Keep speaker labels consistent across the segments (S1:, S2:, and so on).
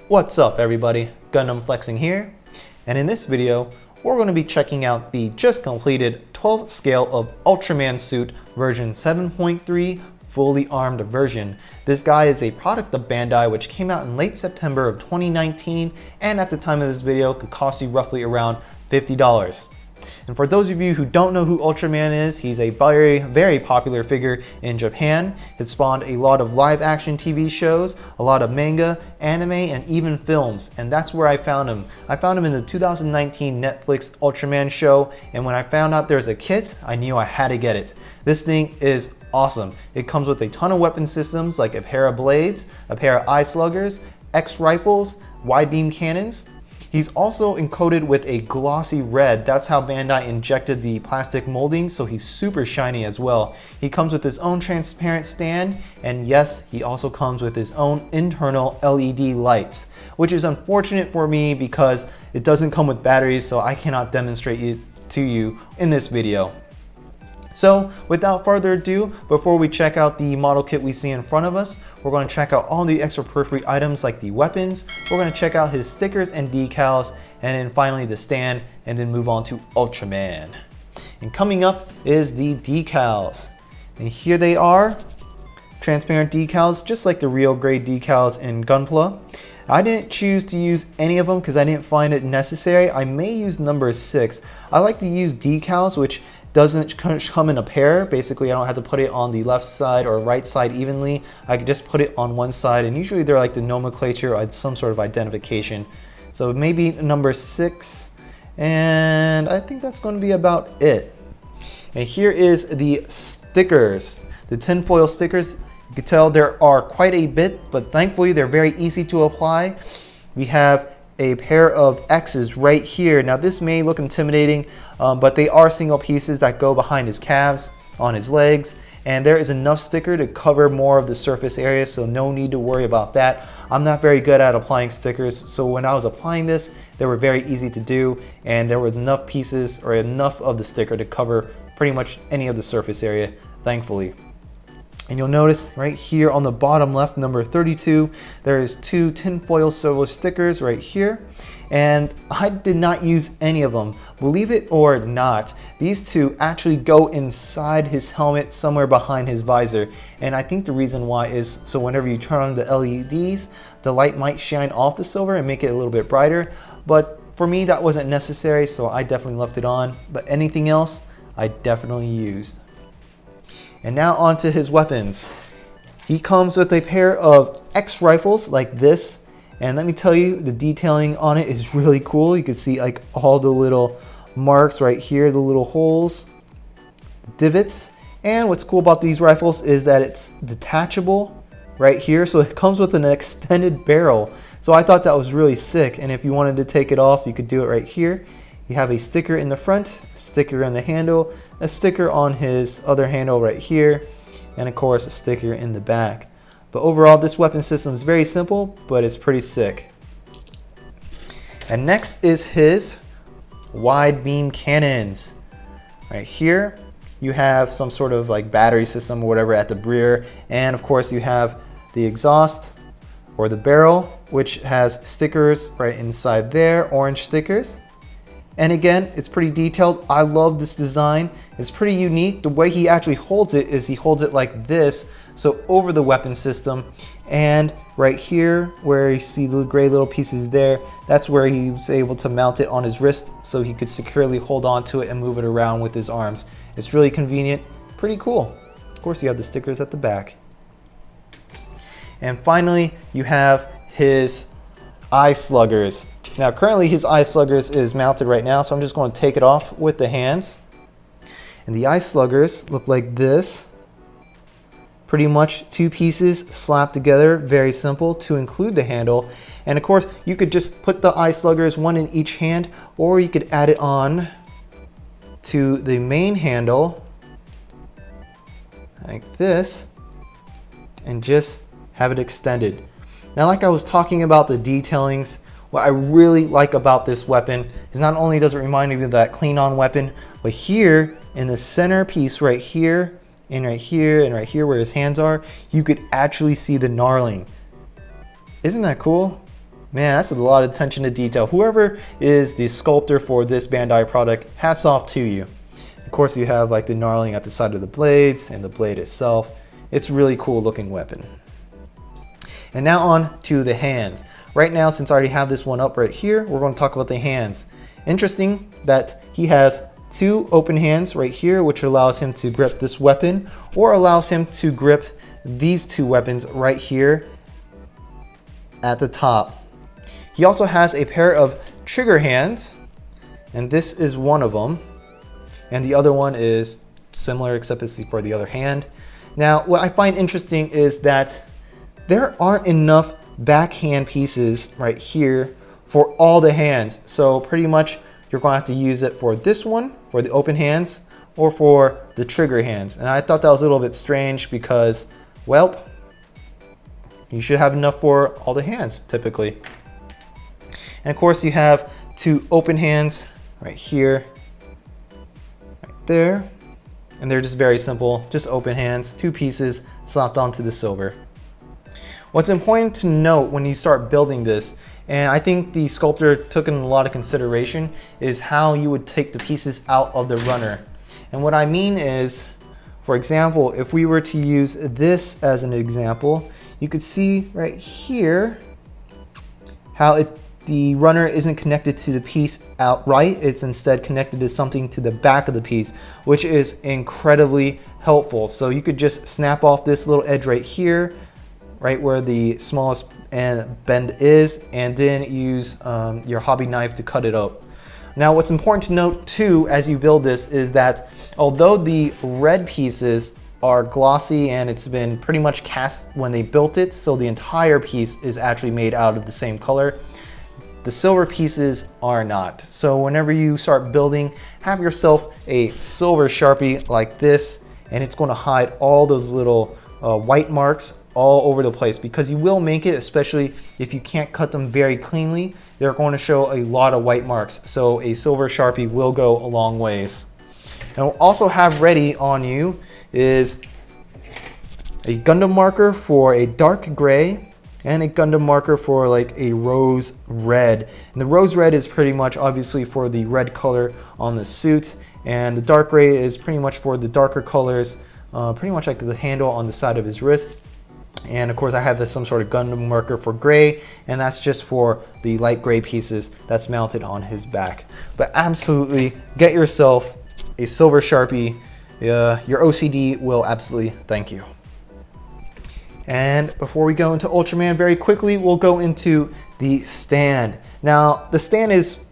S1: What's up everybody, Gundam Flexing here, and in this video we're going to be checking out the just completed 12th scale of Ultraman suit version 7.3 fully armed version. This guy is a product of Bandai which came out in late September of 2019 and at the time of this video could cost you roughly around $50. And for those of you who don't know who Ultraman is, he's a very popular figure in Japan. It spawned a lot of live action TV shows, a lot of manga, anime, and even films. And that's where I found him. I found him in the 2019 Netflix Ultraman show, and when I found out there's a kit, I knew I had to get it. This thing is awesome. It comes with a ton of weapon systems like a pair of blades, a pair of eye sluggers, X rifles, wide beam cannons. He's also encoded with a glossy red. That's how Bandai injected the plastic molding, so he's super shiny as well. He comes with his own transparent stand, and yes, he also comes with his own internal LED lights, which is unfortunate for me because it doesn't come with batteries, so I cannot demonstrate it to you in this video. So without further ado, before we check out the model kit we see in front of us, we're going to check out all the extra periphery items like the weapons, we're going to check out his stickers and decals, and then finally the stand, and then move on to Ultraman. And coming up is the decals. And here they are, transparent decals, just like the real grade decals in Gunpla. I didn't choose to use any of them because I didn't find it necessary. I may use number 6. I like to use decals which doesn't come in a pair. Basically, I don't have to put it on the left side or right side evenly. I could just put it on one side, and usually they're like the nomenclature or some sort of identification. So maybe number 6, and I think that's going to be about it. And here is the stickers, the tinfoil stickers. You can tell there are quite a bit, but thankfully they're very easy to apply. We have a pair of X's right here. Now this may look intimidating, but they are single pieces that go behind his calves, on his legs, and there is enough sticker to cover more of the surface area, so no need to worry about that. I'm not very good at applying stickers, so when I was applying this, they were very easy to do, and there were enough pieces or enough of the sticker to cover pretty much any of the surface area, thankfully. And you'll notice right here on the bottom left, number 32, there is 2 tinfoil silver stickers right here. And I did not use any of them. Believe it or not, these 2 actually go inside his helmet somewhere behind his visor. And I think the reason why is so whenever you turn on the LEDs, the light might shine off the silver and make it a little bit brighter. But for me, that wasn't necessary, so I definitely left it on. But anything else, I definitely used. And now onto his weapons. He comes with a pair of X rifles like this, and let me tell you, the detailing on it is really cool. You can see like all the little marks right here, the little holes, the divots. And what's cool about these rifles is that it's detachable right here, so it comes with an extended barrel. So I thought that was really sick, and if you wanted to take it off, you could do it right here. You have a sticker in the front, a sticker in the handle, a sticker on his other handle right here, and of course a sticker in the back. But overall, this weapon system is very simple, but it's pretty sick. And next is his wide beam cannons. Right here, you have some sort of like battery system or whatever at the rear, and of course you have the exhaust or the barrel, which has stickers right inside there, orange stickers. And again, it's pretty detailed. I love this design. It's pretty unique. The way he actually holds it is he holds it like this, so over the weapon system. And right here, where you see the gray little pieces there, that's where he was able to mount it on his wrist so he could securely hold on to it and move it around with his arms. It's really convenient, pretty cool. Of course, you have the stickers at the back. And finally, you have his eye sluggers. Now currently his eye sluggers is mounted right now, so I'm just going to take it off with the hands. And the eye sluggers look like this. Pretty much 2 pieces slapped together, very simple to include the handle. And of course you could just put the eye sluggers one in each hand, or you could add it on to the main handle like this and just have it extended. Now like I was talking about the detailings, what I really like about this weapon is not only does it remind me of that clean on weapon, but here in the center piece right here, and right here, and right here where his hands are, you could actually see the knurling. Isn't that cool? Man, that's a lot of attention to detail. Whoever is the sculptor for this Bandai product, hats off to you. Of course, you have like the gnarling at the side of the blades and the blade itself. It's a really cool looking weapon. And now on to the hands. Right now, since I already have this one up right here, we're going to talk about the hands. Interesting that he has two open hands right here, which allows him to grip this weapon or allows him to grip these two weapons right here at the top. He also has a pair of trigger hands, and this is one of them. And the other one is similar, except it's for the other hand. Now, what I find interesting is that there aren't enough backhand pieces right here for all the hands. So pretty much you're going to have to use it for this one, for the open hands, or for the trigger hands. And I thought that was a little bit strange because, well, you should have enough for all the hands typically. And of course you have two open hands right here, right there. And they're just very simple, just open hands, two pieces slapped onto the silver. What's important to note when you start building this, and I think the sculptor took in a lot of consideration, is how you would take the pieces out of the runner. And what I mean is, for example, if we were to use this as an example, you could see right here how the runner isn't connected to the piece outright. It's instead connected to something to the back of the piece, which is incredibly helpful. So you could just snap off this little edge right here, right where the smallest bend is, and then use your hobby knife to cut it up. Now what's important to note too as you build this is that although the red pieces are glossy and it's been pretty much cast when they built it, so the entire piece is actually made out of the same color, the silver pieces are not. So whenever you start building, have yourself a silver Sharpie like this, and it's going to hide all those little white marks all over the place, because you will make it, especially if you can't cut them very cleanly, they're going to show a lot of white marks. So a silver Sharpie will go a long ways. And we'll also have ready on you is a Gundam marker for a dark gray and a Gundam marker for like a rose red. And the rose red is pretty much obviously for the red color on the suit, and the dark gray is pretty much for the darker colors, pretty much like the handle on the side of his wrist. And of course I have some sort of Gundam marker for gray, and that's just for the light gray pieces that's mounted on his back. But absolutely get yourself a silver Sharpie. Your OCD will absolutely thank you. And before we go into Ultraman, very quickly, we'll go into the stand. Now, the stand is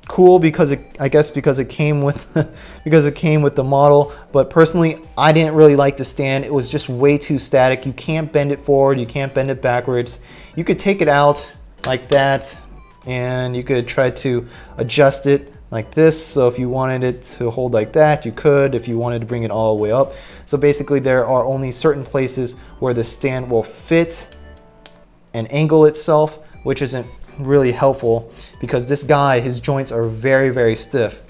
S1: cool because I guess because it came with the model, but personally, I didn't really like the stand. It was just way too static. You can't bend it forward, you can't bend it backwards. You could take it out like that, and you could try to adjust it like this. So if you wanted it to hold like that, you could. If you wanted to bring it all the way up. So basically there are only certain places where the stand will fit and angle itself, which isn't really helpful because this guy, his joints are very, very stiff.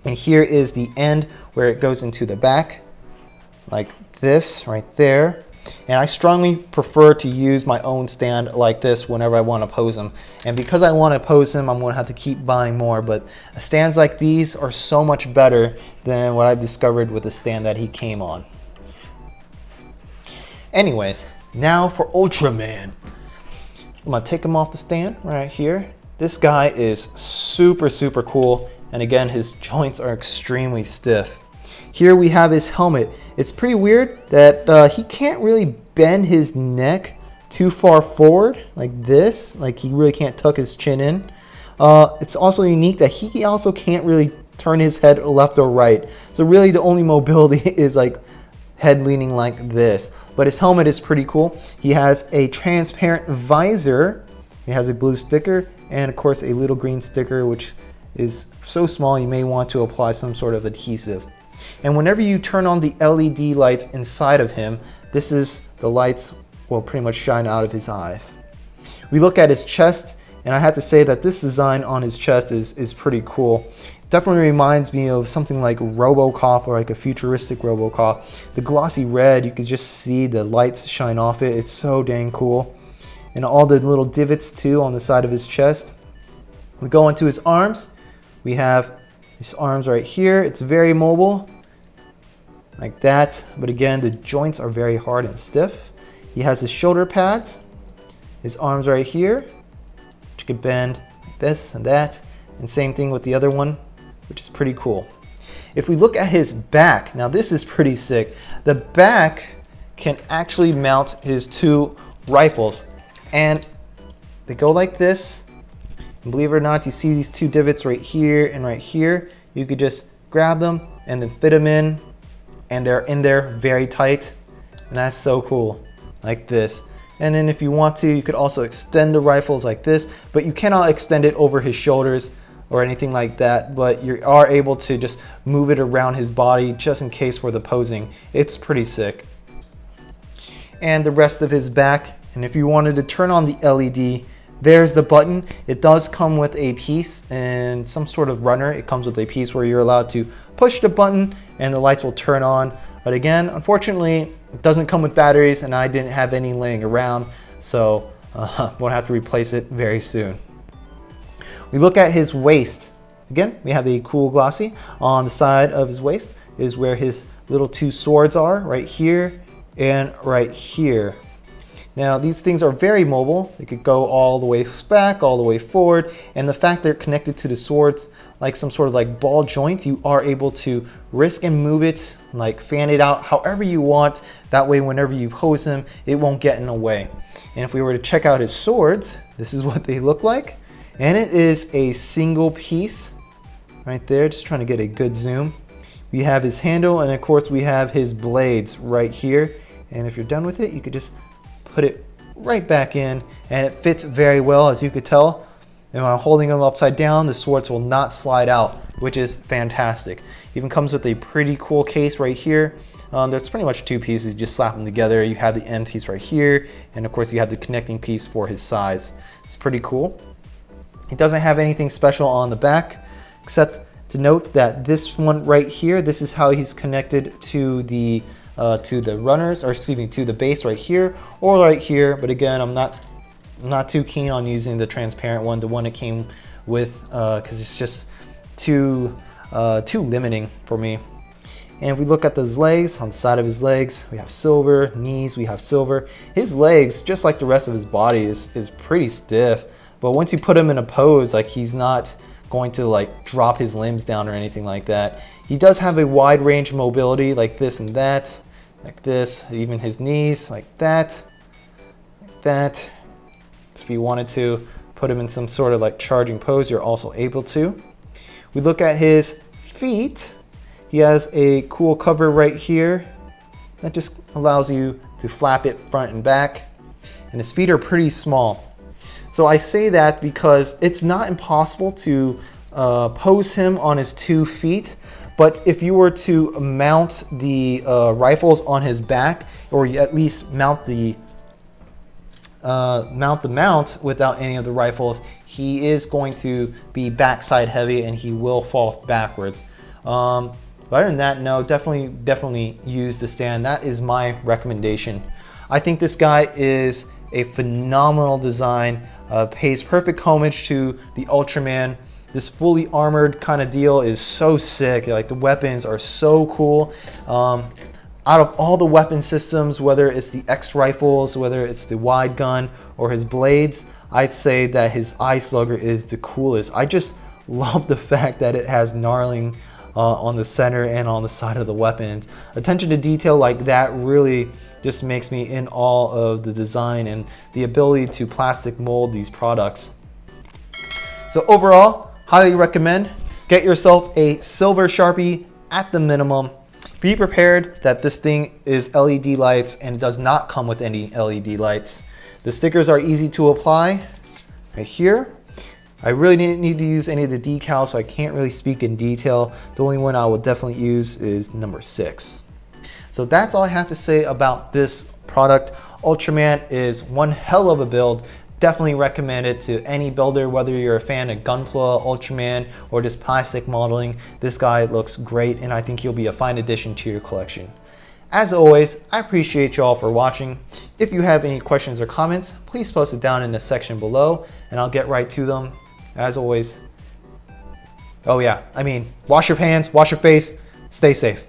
S1: And here is the end where it goes into the back, like this right there. And I strongly prefer to use my own stand like this whenever I want to pose him. And because I want to pose him, I'm going to have to keep buying more. But stands like these are so much better than what I've discovered with the stand that he came on. Anyways, now for Ultraman. I'm going to take him off the stand right here. This guy is super, super cool. And again, his joints are extremely stiff. Here we have his helmet. It's pretty weird that he can't really bend his neck too far forward like this. Like he really can't tuck his chin in. It's also unique that he also can't really turn his head left or right. So really the only mobility is like head leaning like this. But his helmet is pretty cool. He has a transparent visor. He has a blue sticker and of course a little green sticker, which is so small you may want to apply some sort of adhesive. And whenever you turn on the LED lights inside of him, this is the lights will pretty much shine out of his eyes. We look at his chest, and I have to say that this design on his chest is pretty cool. It definitely reminds me of something like RoboCop or like a futuristic RoboCop. The glossy red, you can just see the lights shine off it. It's so dang cool. and all the little divots too on the side of his chest. We go into his arms. We have his arms right here. It's very mobile, like that. But again, the joints are very hard and stiff. He has his shoulder pads, his arms right here, which you could bend like this and that. And same thing with the other one, which is pretty cool. If we look at his back, now this is pretty sick. The back can actually mount his 2 rifles, and they go like this. And believe it or not, you see these 2 divots right here and right here. You could just grab them and then fit them in, and they're in there very tight. And that's so cool, like this. And then if you want to, you could also extend the rifles like this, but you cannot extend it over his shoulders or anything like that, but you are able to just move it around his body just in case for the posing. It's pretty sick. And the rest of his back, and if you wanted to turn on the LED, there's the button. It does come with a piece and some sort of runner. It comes with a piece where you're allowed to push the button and the lights will turn on. But again, unfortunately, it doesn't come with batteries, and I didn't have any laying around, so won't have to replace it very soon. We look at his waist. Again, we have a cool glossy. On the side of his waist is where his little 2 swords are, right here and right here. Now these things are very mobile. They could go all the way back, all the way forward, and the fact they're connected to the swords like some sort of like ball joint, you are able to risk and move it, like fan it out however you want. That way whenever you pose him, it won't get in the way. And if we were to check out his swords, this is what they look like. And it is a single piece right there, just trying to get a good zoom. We have his handle, and of course we have his blades right here. And if you're done with it, you could just put it right back in, and it fits very well, as you could tell. And when I'm holding them upside down, the swords will not slide out, which is fantastic. Even comes with a pretty cool case right here. There's pretty much 2 pieces, you just slap them together. You have the end piece right here, and of course you have the connecting piece for his sides. It's pretty cool. It doesn't have anything special on the back, except to note that this one right here, this is how he's connected to the runners, or excuse me, to the base right here or right here. But again, I'm not too keen on using the transparent one, the one it came with, because it's just too limiting for me. And if we look at those legs, on the side of his legs, we have silver. Knees, we have silver. His legs, just like the rest of his body, is pretty stiff. But once you put him in a pose, like, he's not going to like drop his limbs down or anything like that. He does have a wide range of mobility, like this and that, like this, even his knees, like that, like that. So if you wanted to put him in some sort of like charging pose, you're also able to. We look at his feet. He has a cool cover right here that just allows you to flap it front and back. And his feet are pretty small. So I say that because it's not impossible to pose him on his 2 feet, but if you were to mount the rifles on his back, or at least mount the mount without any of the rifles, he is going to be backside heavy and he will fall backwards. But other than that, no, definitely use the stand. That is my recommendation. I think this guy is a phenomenal design. Pays perfect homage to the Ultraman. This fully armored kind of deal is so sick. Like, the weapons are so cool. Out of all the weapon systems, whether it's the X rifles, whether it's the wide gun or his blades, I'd say that his Eye Slugger is the coolest. I just love the fact that it has knarling on the center and on the side of the weapons. Attention to detail like that really just makes me in awe of the design and the ability to plastic mold these products. So overall, highly recommend. Get yourself a silver Sharpie at the minimum. Be prepared that this thing is LED lights and it does not come with any LED lights. The stickers are easy to apply right here. I really didn't need to use any of the decals, so I can't really speak in detail. The only one I will definitely use is number 6. So that's all I have to say about this product. Ultraman is one hell of a build. Definitely recommend it to any builder, whether you're a fan of Gunpla, Ultraman, or just plastic modeling. This guy looks great, and I think he'll be a fine addition to your collection. As always, I appreciate you all for watching. If you have any questions or comments, please post it down in the section below and I'll get right to them. As always, oh yeah, I mean, wash your hands, wash your face, stay safe.